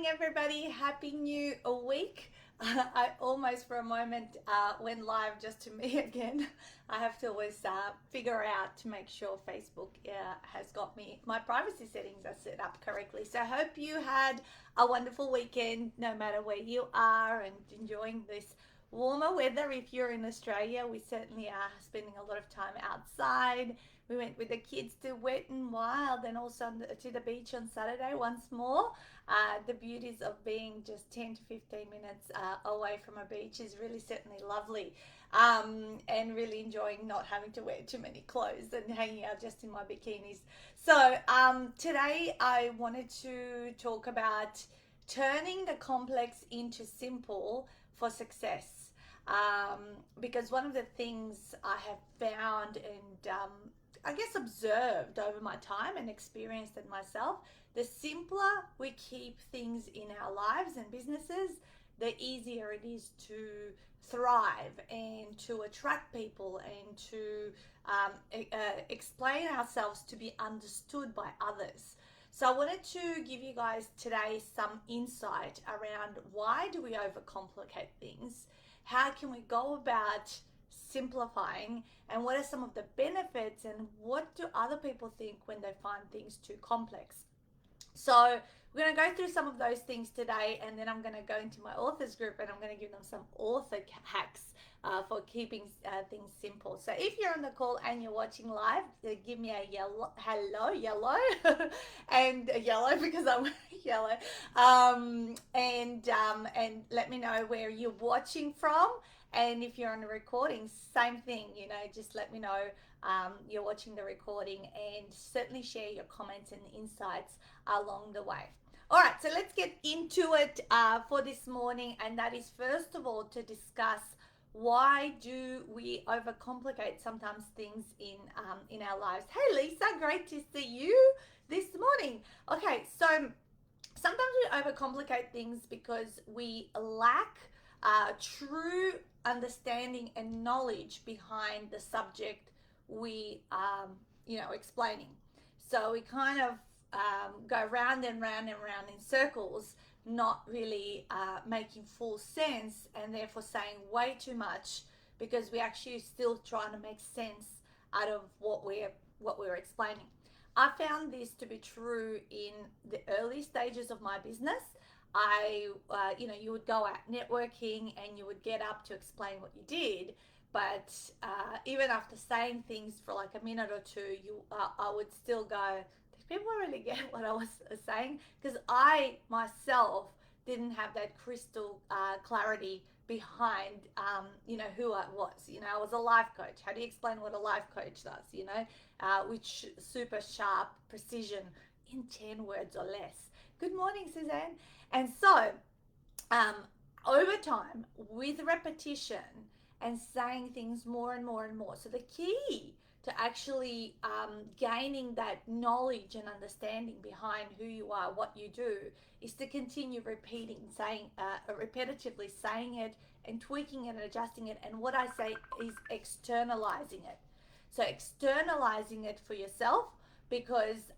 Everybody, happy new week. I almost for a moment went live just to me again. I have to always figure out to make sure Facebook has got my privacy settings are set up correctly. So I hope you had a wonderful weekend no matter where you are and enjoying this warmer weather. If you're in Australia, we certainly are spending a lot of time outside. We went with the kids to Wet and Wild and also to the beach on Saturday once more. The beauties of being just 10 to 15 minutes away from a beach is really certainly lovely, and really enjoying not having to wear too many clothes and hanging out just in my bikinis. So today I wanted to talk about turning the complex into simple for success. Because one of the things I have found and I guess observed over my time and experienced it myself, the simpler we keep things in our lives and businesses, the easier it is to thrive and to attract people and to explain ourselves to be understood by others. So I wanted to give you guys today some insight around why do we overcomplicate things? How can we go about simplifying, and what are some of the benefits, and what do other people think when they find things too complex? So we're going to go through some of those things today, and then I'm going to go into my authors group and I'm going to give them some author hacks for keeping things simple. So if you're on the call and you're watching live, give me a yellow, and a yellow because I'm yellow, and let me know where you're watching from. And if you're on a recording, same thing, just let me know you're watching the recording, and certainly share your comments and insights along the way. All right, so let's get into it for this morning, and that is first of all to discuss why do we overcomplicate sometimes things in our lives. Hey Lisa, great to see you this morning. Okay, so sometimes we overcomplicate things because we lack true understanding and knowledge behind the subject we explaining. So we kind of go round and round and round in circles, not really making full sense, and therefore saying way too much because we're actually still trying to make sense out of what we're explaining. I found this to be true in the early stages of my business. You would go out networking and you would get up to explain what you did, but even after saying things for like a minute or two, I would still go, did people really get what I was saying? Because I myself didn't have that crystal clarity behind who I was. I was a life coach. How do you explain what a life coach does? Which super sharp precision in 10 words or less. Good morning, Suzanne. And so over time, with repetition and saying things more and more and more, so the key to actually gaining that knowledge and understanding behind who you are, what you do, is to continue repeating, repetitively saying it and tweaking it and adjusting it. And what I say is externalizing it. So externalizing it for yourself, because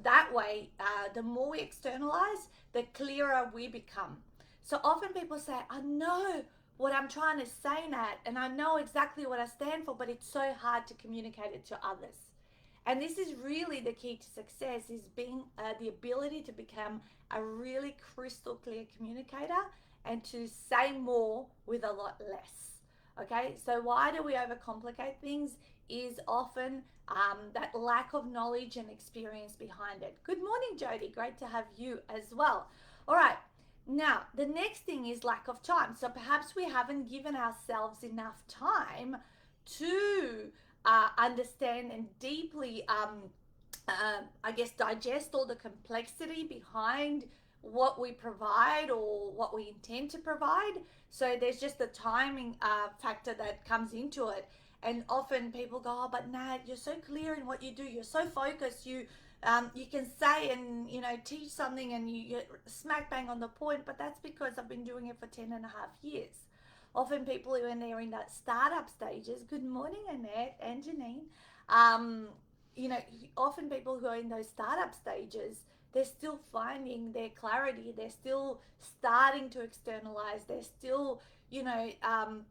that way, the more we externalize, the clearer we become. So often people say, I know what I'm trying to say, Nat, and I know exactly what I stand for, but it's so hard to communicate it to others. And this is really the key to success, is being the ability to become a really crystal clear communicator and to say more with a lot less. Okay, so why do we overcomplicate things? Is often that lack of knowledge and experience behind it. Good morning, Jody. Great to have you as well. All right. Now, the next thing is lack of time. So perhaps we haven't given ourselves enough time to understand and deeply, digest all the complexity behind what we provide or what we intend to provide. So there's just the timing factor that comes into it. And often people go, oh, but Nat, you're so clear in what you do. You're so focused. You can say and, teach something and you get smack bang on the point. But that's because I've been doing it for 10 and a half years. Often people, when they're in that startup stages, good morning, Annette and Janine. Often people who are in those startup stages, they're still finding their clarity. They're still starting to externalize. They're still,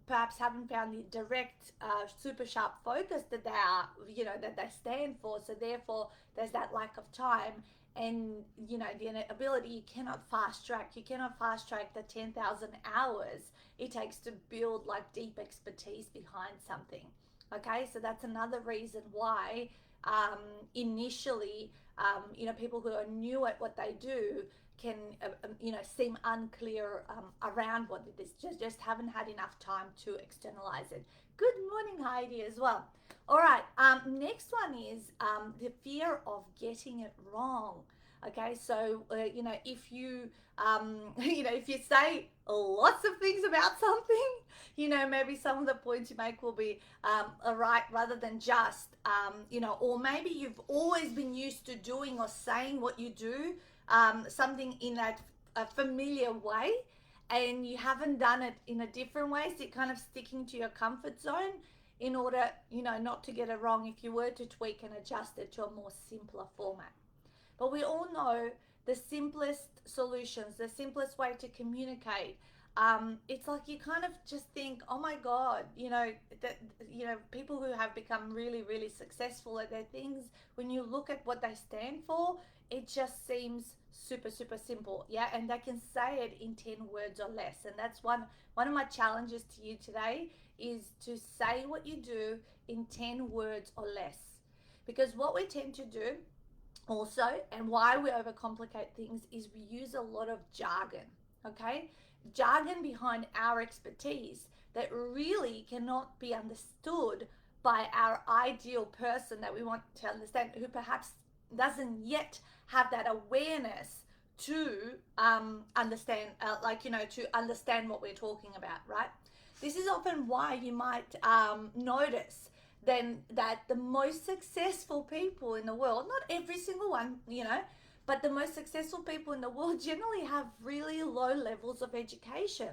perhaps haven't found the direct, super sharp focus that they are, that they stand for. So therefore, there's that lack of time and, the ability. You cannot fast track. You cannot fast track the 10,000 hours it takes to build like deep expertise behind something. Okay, so that's another reason why initially, people who are new at what they do can, seem unclear around what it is. Just haven't had enough time to externalize it. Good morning, Heidi, as well. All right, next one is the fear of getting it wrong. Okay, so if you if you say lots of things about something, maybe some of the points you make will be right rather than just or maybe you've always been used to doing or saying what you do, something in that familiar way, and you haven't done it in a different way, so you're kind of sticking to your comfort zone in order not to get it wrong if you were to tweak and adjust it to a more simpler format. But we all know the simplest solutions, the simplest way to communicate. It's like you kind of just think, oh my God, people who have become really, really successful at their things, when you look at what they stand for, it just seems super, super simple. Yeah. And they can say it in 10 words or less. And that's one of my challenges to you today, is to say what you do in 10 words or less. Because what we tend to do also, and why we overcomplicate things, is we use a lot of jargon. Okay, jargon behind our expertise that really cannot be understood by our ideal person that we want to understand, who perhaps doesn't yet have that awareness to understand, to understand what we're talking about, right? This is often why you might notice then that the most successful people in the world, not every single one, but the most successful people in the world generally have really low levels of education,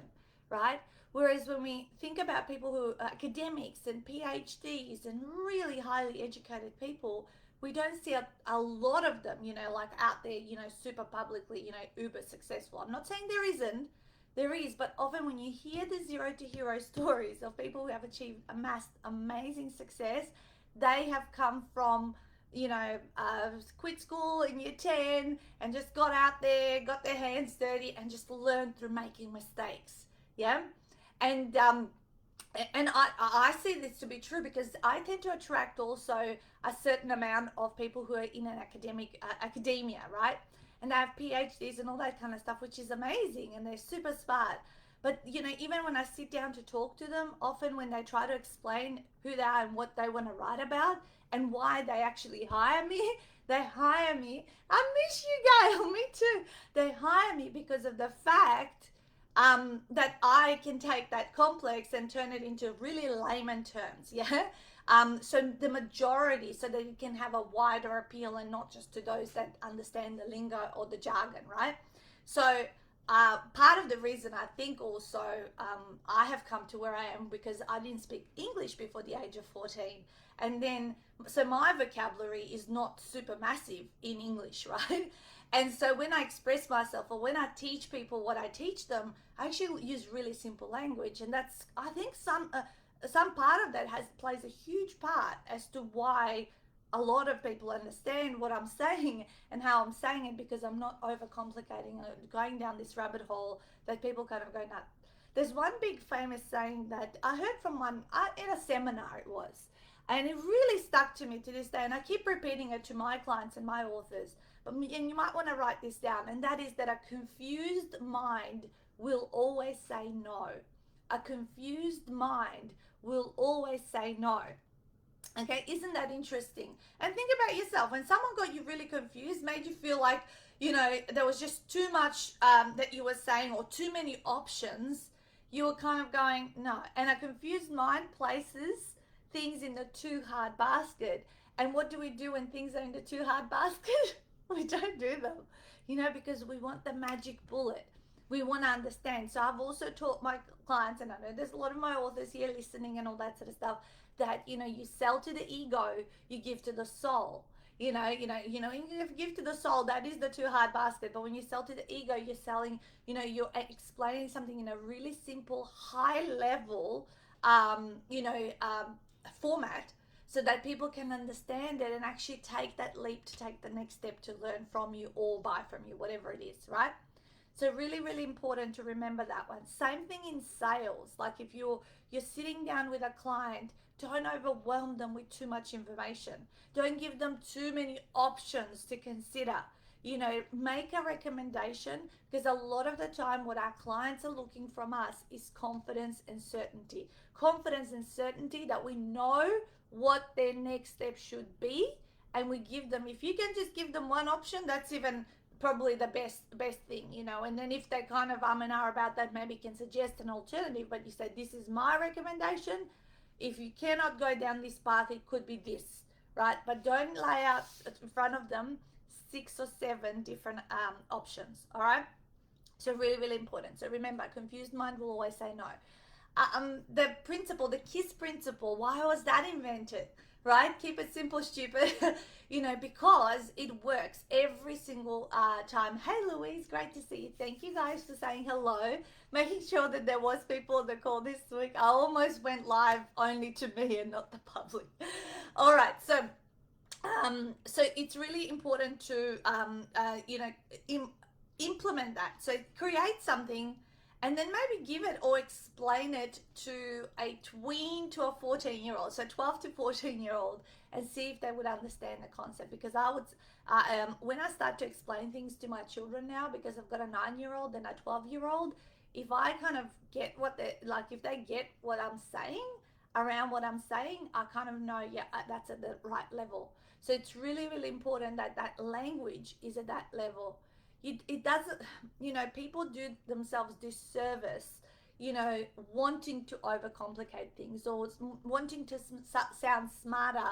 right? Whereas when we think about people who are academics and PhDs and really highly educated people, we don't see a lot of them, like out there, super publicly, uber successful. I'm not saying there isn't. There is, but often when you hear the zero to hero stories of people who have amassed amazing success, they have come from, quit school in year 10 and just got out there, got their hands dirty, and just learned through making mistakes. Yeah. And I see this to be true because I tend to attract also a certain amount of people who are in an academia, right? And they have PhDs and all that kind of stuff, which is amazing, and they're super smart. But, even when I sit down to talk to them, often when they try to explain who they are and what they want to write about and why they actually hire me, they hire me. I miss you, Gail, me too. They hire me because of the fact that I can take that complex and turn it into really layman terms, yeah? So the majority, so that it can have a wider appeal and not just to those that understand the lingo or the jargon, right? So part of the reason I think also I have come to where I am because I didn't speak English before the age of 14. And then, so my vocabulary is not super massive in English, right? And so when I express myself or when I teach people what I teach them, I actually use really simple language. And that's, I think some part of that plays a huge part as to why a lot of people understand what I'm saying and how I'm saying it, because I'm not overcomplicating or going down this rabbit hole that people kind of go nuts. There's one big famous saying that I heard from in a seminar it was, and it really stuck to me to this day, and I keep repeating it to my clients and my authors, and you might want to write this down, and that is that a confused mind will always say no. A confused mind will always say no. Okay, isn't that interesting? And think about yourself. When someone got you really confused, made you feel like, there was just too much that you were saying or too many options, you were kind of going, no. And a confused mind places things in the too hard basket. And what do we do when things are in the too hard basket? We don't do them, because we want the magic bullet. We want to understand. So I've also taught my clients, and I know there's a lot of my authors here listening and all that sort of stuff, that, you sell to the ego, you give to the soul. give to the soul, that is the too hard basket. But when you sell to the ego, you're selling, you're explaining something in a really simple, high level, format, so that people can understand it and actually take that leap to take the next step to learn from you or buy from you, whatever it is, right? So really, really important to remember that one. Same thing in sales. Like if you're sitting down with a client, don't overwhelm them with too much information. Don't give them too many options to consider. Make a recommendation, because a lot of the time what our clients are looking from us is confidence and certainty. Confidence and certainty that we know what their next step should be, and we give them, if you can just give them one option, that's even probably the best thing, and then if they kind of and ah about that, maybe can suggest an alternative, but you say, this is my recommendation. If you cannot go down this path, it could be this, right? But don't lay out in front of them 6 or 7 different options. All right, so really, really important. So remember, confused mind will always say no. The principle, the KISS principle, why was that invented? Right? Keep it simple, stupid. Because it works every single time. Hey, Louise, great to see you. Thank you guys for saying hello. Making sure that there was people on the call this week. I almost went live only to me and not the public. All right, so it's really important to implement that. So create something, and then maybe give it or explain it to a tween to a 14-year-old, so 12 to 14-year-old, and see if they would understand the concept. Because I would, when I start to explain things to my children now, because I've got a 9-year-old and a 12-year-old, if I kind of get what they like, if they get what I'm saying around what I'm saying, I kind of know, yeah, that's at the right level. So it's really, really important that that language is at that level. It doesn't, people do themselves disservice, wanting to overcomplicate things, or wanting to sound smarter,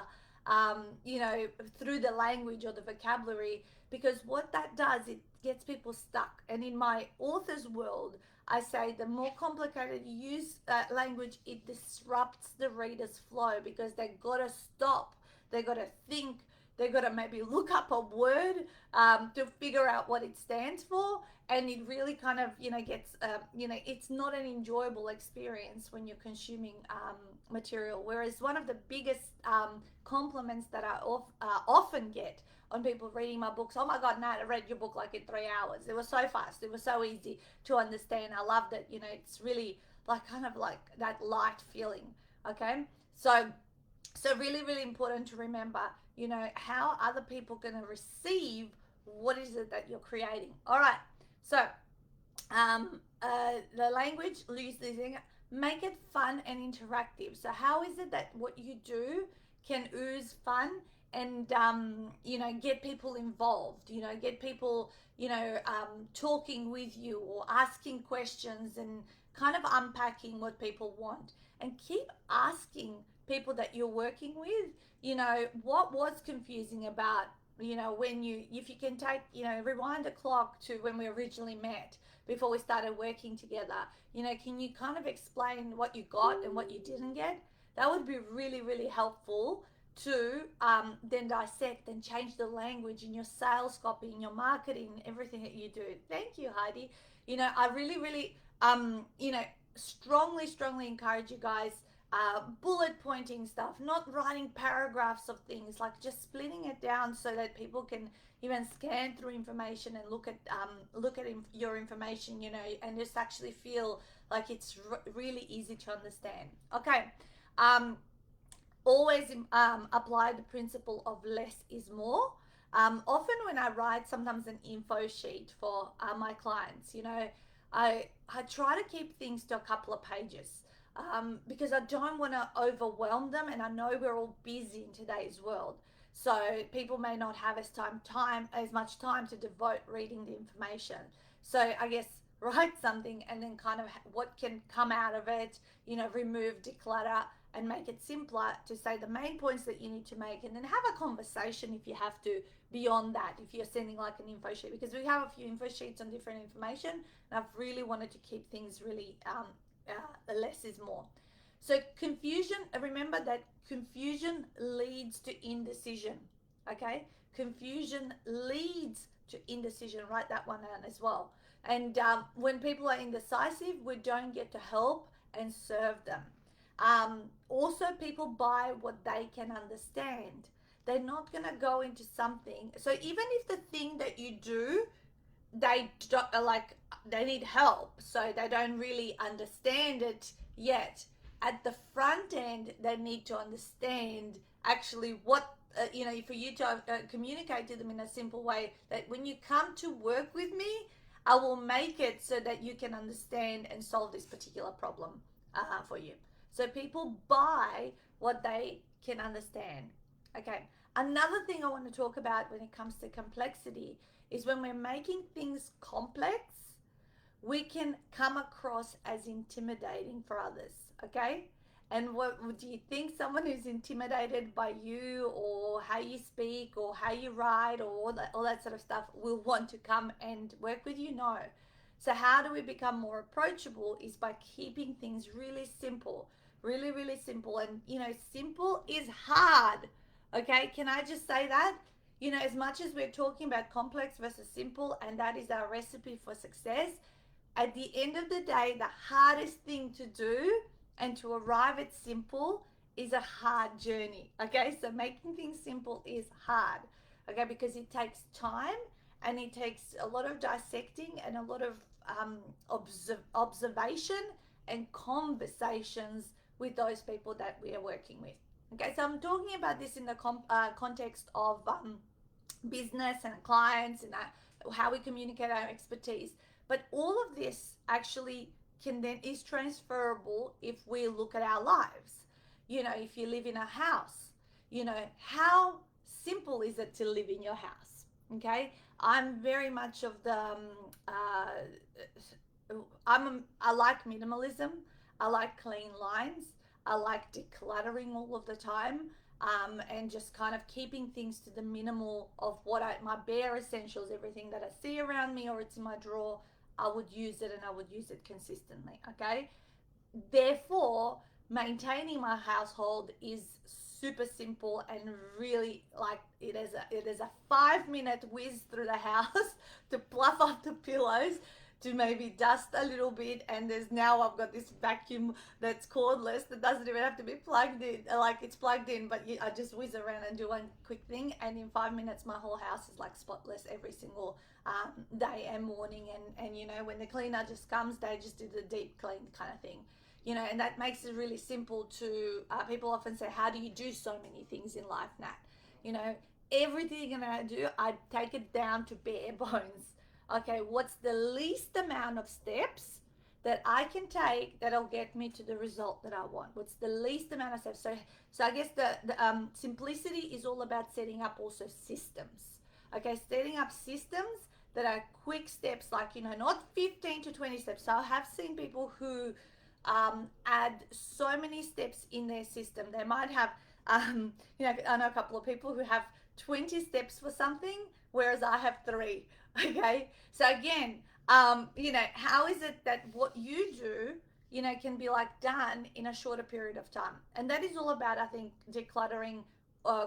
through the language or the vocabulary, because what that does, it gets people stuck. And in my author's world, I say the more complicated you use language, it disrupts the reader's flow, because they've got to stop, they've got to think, they've got to maybe look up a word to figure out what it stands for. And it really kind of, gets, it's not an enjoyable experience when you're consuming material. Whereas one of the biggest compliments that I often get on people reading my books, oh my God, Nat, I read your book like in 3 hours. It was so fast. It was so easy to understand. I loved it. It's really like kind of like that light feeling. Okay. So really, really important to remember, how other people are going to receive what is it that you're creating. All right. So the language, make it fun and interactive. So how is it that what you do can ooze fun and, get people involved, get people, talking with you or asking questions and kind of unpacking what people want. And keep asking people that you're working with, what was confusing about, when if you can take, rewind the clock to when we originally met before we started working together, can you kind of explain what you got and what you didn't get? That would be really, really helpful to then dissect and change the language in your sales copy, in your marketing, everything that you do. Thank you, Heidi. I really, really, strongly encourage you guys, bullet pointing stuff, not writing paragraphs of things, like just splitting it down so that people can even scan through information and look at your information, and just actually feel like it's really easy to understand. Okay. Always apply the principle of less is more. Often when I write sometimes an info sheet for my clients, I try to keep things to a couple of pages, because I don't want to overwhelm them, and I know we're all busy in today's world, so people may not have as much time to devote reading the information. So I guess write something and then kind of what can come out of it, remove, declutter, and make it simpler to say the main points that you need to make, and then have a conversation if you have to beyond that, if you're sending like an info sheet, because we have a few info sheets on different information, and I've really wanted to keep things really less is more. So confusion, remember that confusion leads to indecision. Okay, confusion leads to indecision. Write that one down as well. And when people are indecisive, we don't get to help and serve them. Also, people buy what they can understand. They're not going to go into something. So even if the thing that you do, they don't, like, they need help, so they don't really understand it yet. At the front end, they need to understand actually what for you to communicate to them in a simple way that when you come to work with me, I will make it so that you can understand and solve this particular problem for you. So people buy what they can understand. Okay. Another thing I want to talk about when it comes to complexity is when we're making things complex, we can come across as intimidating for others. Okay. And what do you think someone who's intimidated by you or how you speak or how you write or all that sort of stuff will want to come and work with you? No. So how do we become more approachable is by keeping things really simple, really, really simple. And, simple is hard. Okay. Can I just say that? As much as we're talking about complex versus simple, and that is our recipe for success, at the end of the day, the hardest thing to do and to arrive at simple is a hard journey. Okay, so making things simple is hard. Okay, because it takes time and it takes a lot of dissecting and a lot of observation and conversations with those people that we are working with. Okay, so I'm talking about this in the context of business and clients and how we communicate our expertise. But all of this actually is transferable if we look at our lives. If you live in a house, how simple is it to live in your house? Okay, I'm very much of the I like minimalism. I like clean lines. I like decluttering all of the time. And just kind of keeping things to the minimal of my bare essentials, everything that I see around me or it's in my drawer, I would use it and I would use it consistently. Okay. Therefore, maintaining my household is super simple and really like it is a 5-minute whiz through the house to fluff up the pillows, to maybe dust a little bit, and I've got this vacuum that's cordless that doesn't even have to be plugged in, like it's plugged in, but I just whiz around and do one quick thing, and in 5 minutes my whole house is like spotless every single day and morning. And when the cleaner just comes, they just do the deep clean kind of thing, and that makes it really simple to people often say, how do you do so many things in life, Nat? Everything that I do, I take it down to bare bones. Okay, what's the least amount of steps that I can take that'll get me to the result that I want? What's the least amount of steps? So I guess the simplicity is all about setting up also systems. Okay, setting up systems that are quick steps, like, not 15 to 20 steps. So I have seen people who add so many steps in their system. They might have, I know a couple of people who have 20 steps for something, whereas I have 3. Okay, so again, how is it that what you do, can be like done in a shorter period of time? And that is all about, I think, decluttering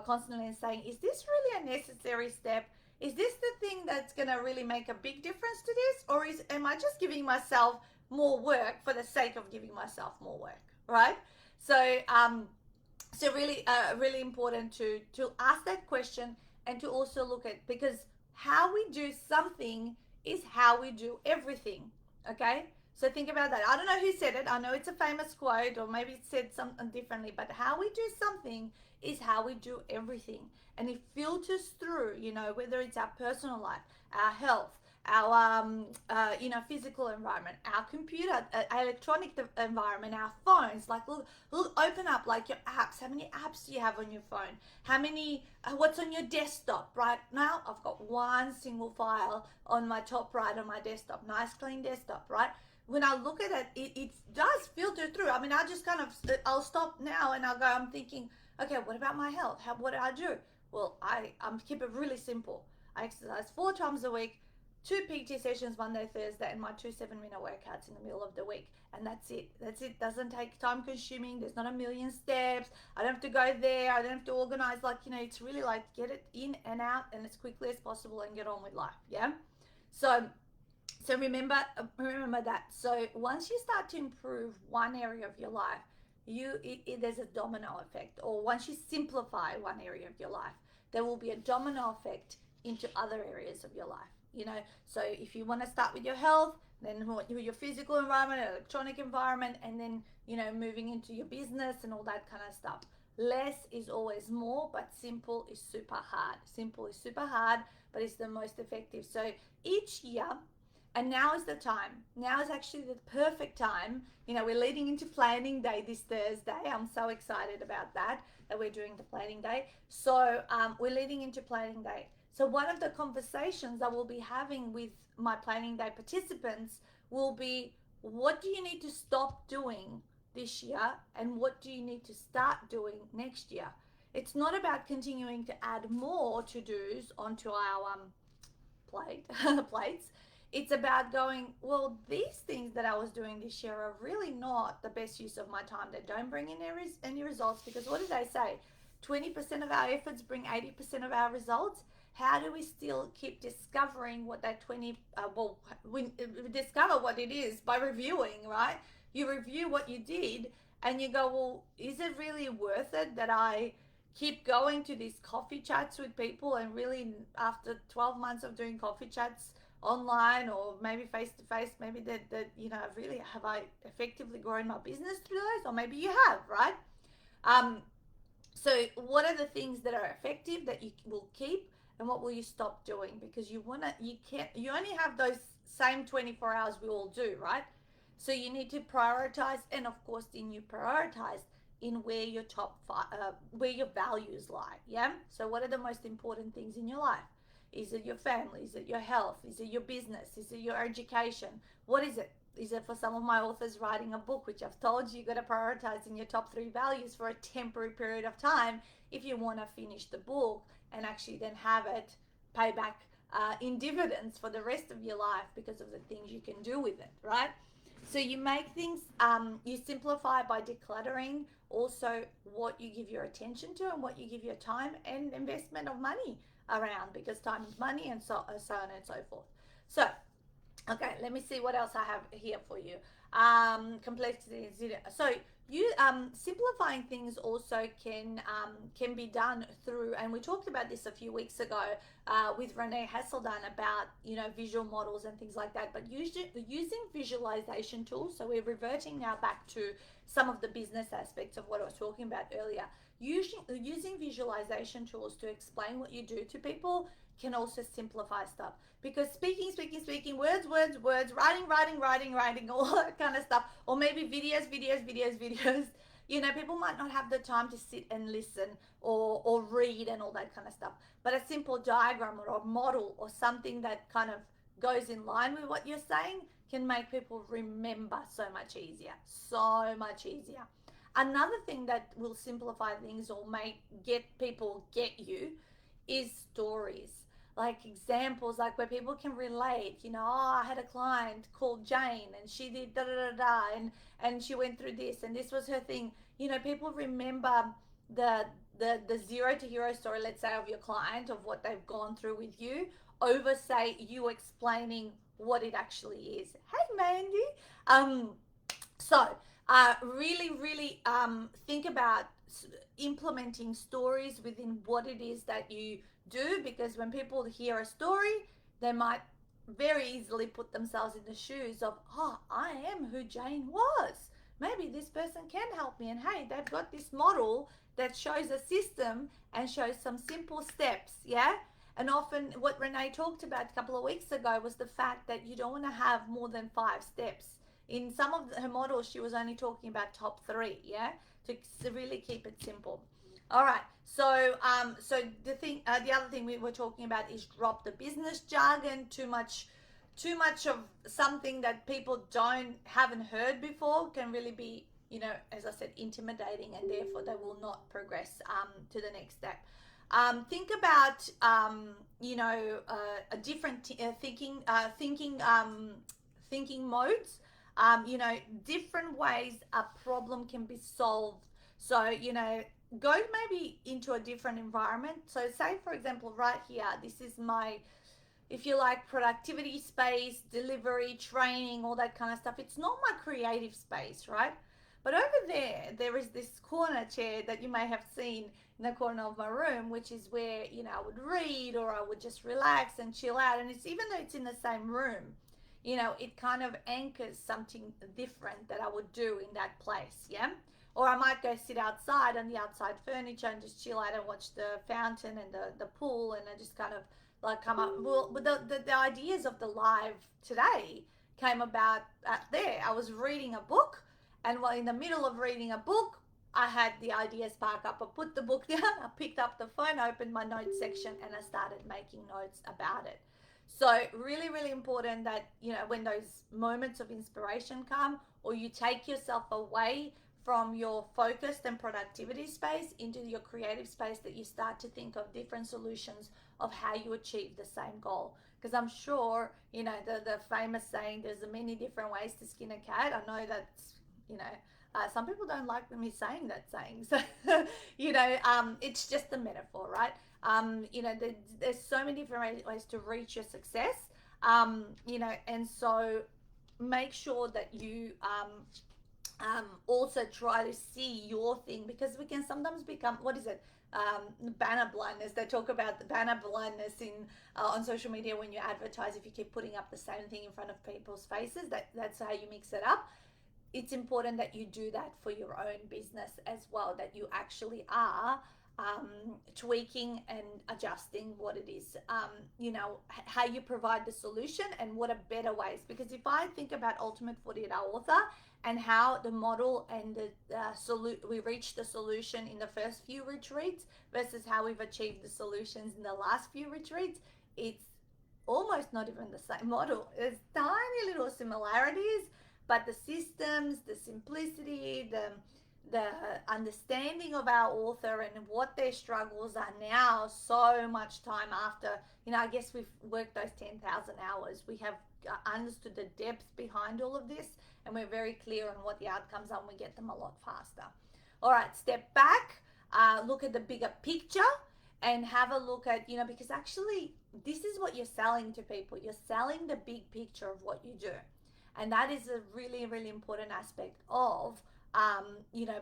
constantly and saying, is this really a necessary step? Is this the thing that's going to really make a big difference to this? Or am I just giving myself more work for the sake of giving myself more work, right? So, really, really important to ask that question and to also look at, because how we do something is how we do everything. Okay, so think about that. I don't know who said it. I know it's a famous quote, or maybe it said something differently, but how we do something is how we do everything. And it filters through, whether it's our personal life, our health, our physical environment, our computer, electronic environment, our phones. Like, look, open up like your apps. How many apps do you have on your phone? How many? What's on your desktop right now? I've got one single file on my top right on my desktop. Nice clean desktop, right? When I look at it, it does filter through. I mean, I just I'll stop now and I'll go. I'm thinking, okay, what about my health? What do I do? Well, I keep it really simple. I exercise 4 times a week. 2 PT sessions Monday, Thursday, and my 2 7-minute workouts in the middle of the week. And that's it. Doesn't take time consuming. There's not a million steps. I don't have to go there. I don't have to organize. Like, it's really like get it in and out and as quickly as possible and get on with life. Yeah. So remember that. So once you start to improve one area of your life, there's a domino effect. Or once you simplify one area of your life, there will be a domino effect into other areas of your life. So if you want to start with your health, then your physical environment, electronic environment, and then moving into your business and all that kind of stuff. Less is always more, but simple is super hard. Simple is super hard, but it's the most effective. So each year, and now is the time. Now is actually the perfect time. We're leading into planning day this Thursday. I'm so excited about that we're doing the planning day. So we're leading into planning day. So one of the conversations I will be having with my planning day participants will be, what do you need to stop doing this year and what do you need to start doing next year? It's not about continuing to add more to-dos onto our plates. It's about going, well, these things that I was doing this year are really not the best use of my time. They don't bring in any results, because what did they say? 20% of our efforts bring 80% of our results. How do we still keep discovering what that we discover what it is by reviewing, right? You review what you did and you go, well, is it really worth it that I keep going to these coffee chats with people, and really after 12 months of doing coffee chats online or maybe face to face, maybe that really have I effectively grown my business through those? Or maybe you have, right? So what are the things that are effective that you will keep, and what will you stop doing? Because you only have those same 24 hours we all do, right? So you need to prioritize, and of course then you prioritize in where your where your values lie. Yeah. So what are the most important things in your life? Is it your family? Is it your health? Is it your business? Is it your education? What is it? Is it for some of my authors writing a book, which I've told you got to prioritize in your top 3 values for a temporary period of time if you want to finish the book and actually then have it pay back in dividends for the rest of your life because of the things you can do with it, right? So you make things, you simplify by decluttering also what you give your attention to and what you give your time and investment of money around, because time is money, and so on and so forth. So okay, let me see what else I have here for you. Complexity. So you simplifying things also can be done through, and we talked about this a few weeks ago with Renee Hasselden about visual models and things like that. But using visualization tools. So we're reverting now back to some of the business aspects of what I was talking about earlier. Using visualization tools to explain what you do to people can also simplify stuff, because speaking, words, writing, all that kind of stuff, or maybe videos, people might not have the time to sit and listen or read and all that kind of stuff. But a simple diagram or a model or something that kind of goes in line with what you're saying can make people remember so much easier. Another thing that will simplify things or get people get you is stories. Like examples, like where people can relate, I had a client called Jane and she did and she went through this and this was her thing. People remember the 0 to hero story, let's say, of your client, of what they've gone through with you, over, say, you explaining what it actually is. Hey, Mandy. Really think about implementing stories within what it is that you do, because when people hear a story, they might very easily put themselves in the shoes of, I am who Jane was. Maybe this person can help me, and hey, they've got this model that shows a system and shows some simple steps, yeah? And often what Renee talked about a couple of weeks ago was the fact that you don't want to have more than 5 steps. In some of her models, she was only talking about top 3, yeah? To really keep it simple. All right, so the other thing we were talking about is drop the business jargon. Too much of something that people haven't heard before can really be, as I said, intimidating, and therefore they will not progress to the next step. Think about a different thinking modes. Different ways a problem can be solved. So go maybe into a different environment. So say for example right here, this is my, if you like, productivity space, delivery, training, all that kind of stuff. It's not my creative space, right? But over there is this corner chair that you may have seen in the corner of my room, which is where, I would read or I would just relax and chill out. And it's, even though it's in the same room, it kind of anchors something different that I would do in that place, yeah? Or I might go sit outside on the outside furniture and just chill out and watch the fountain and the pool, and I just kind of like come up. Well, the ideas of the live today came about there. I was reading a book, and while in the middle of reading a book, I had the ideas spark up. I put the book down, I picked up the phone, opened my notes section, and I started making notes about it. So really, really important that, when those moments of inspiration come, or you take yourself away from your focused and productivity space into your creative space, that you start to think of different solutions of how you achieve the same goal. Because I'm sure, the famous saying, there's many different ways to skin a cat. I know that's, some people don't like me saying that saying. So, it's just a metaphor, right? There's so many different ways to reach your success, and so make sure that you also try to see your thing, because we can sometimes become, what is it, banner blindness. They talk about the banner blindness on social media when you advertise. If you keep putting up the same thing in front of people's faces, that's how you mix it up. It's important that you do that for your own business as well, that you actually are tweaking and adjusting what it is, how you provide the solution and what are better ways. Because if I think about Ultimate 48-Hour Author and how the model and we reached the solution in the first few retreats versus how we've achieved the solutions in the last few retreats, it's almost not even the same model. There's tiny little similarities, but the systems, the simplicity, the understanding of our author and what their struggles are now, so much time after, I guess we've worked those 10,000 hours. We have understood the depth behind all of this, and we're very clear on what the outcomes are, and we get them a lot faster. All right, step back, look at the bigger picture, and have a look at, because actually this is what you're selling to people. You're selling the big picture of what you do. And that is a really, really important aspect of,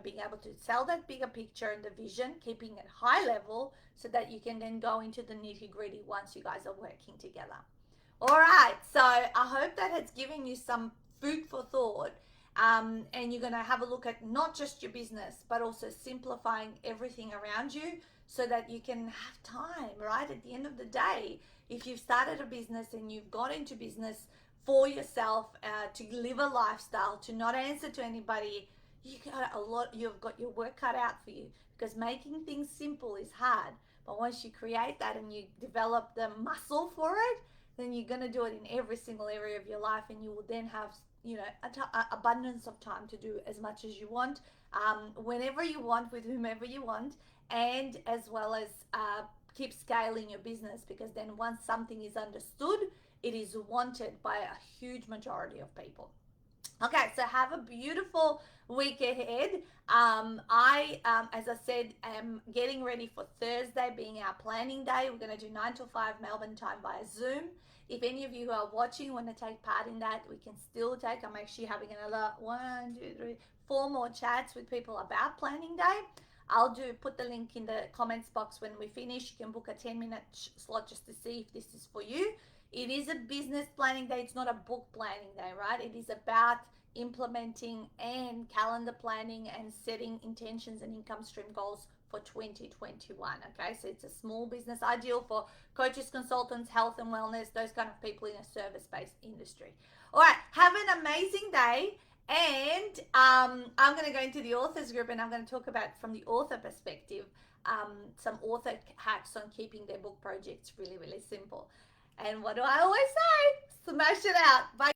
being able to sell that bigger picture and the vision, keeping it high level so that you can then go into the nitty gritty once you guys are working together. All right, so I hope that has given you some food for thought. And you're going to have a look at not just your business, but also simplifying everything around you so that you can have time, right? At the end of the day, if you've started a business and you've got into business for yourself, to live a lifestyle, to not answer to anybody, you've got your work cut out for you, because making things simple is hard. But once you create that and you develop the muscle for it, then you're going to do it in every single area of your life, and you will then have abundance of time to do as much as you want, whenever you want, with whomever you want, and as well as keep scaling your business, because then once something is understood, it is wanted by a huge majority of people. Okay, so have a beautiful week ahead. I, as I said, am getting ready for Thursday being our planning day. We're going to do 9 to 5 Melbourne time via Zoom. If any of you who are watching want to take part in that, we can still take. I'm actually having another 4 more chats with people about planning day. I'll put the link in the comments box when we finish. You can book a 10-minute slot just to see if this is for you. It is a business planning day. It's not a book planning day, right? It is about implementing and calendar planning and setting intentions and income stream goals for 2021. Okay, so it's a small business, ideal for coaches, consultants, health and wellness, those kind of people in a service-based industry. All right, have an amazing day. And I'm going to go into the authors group, and I'm going to talk about, from the author perspective, some author hacks on keeping their book projects really, really simple. And what do I always say? Smash it out. Bye.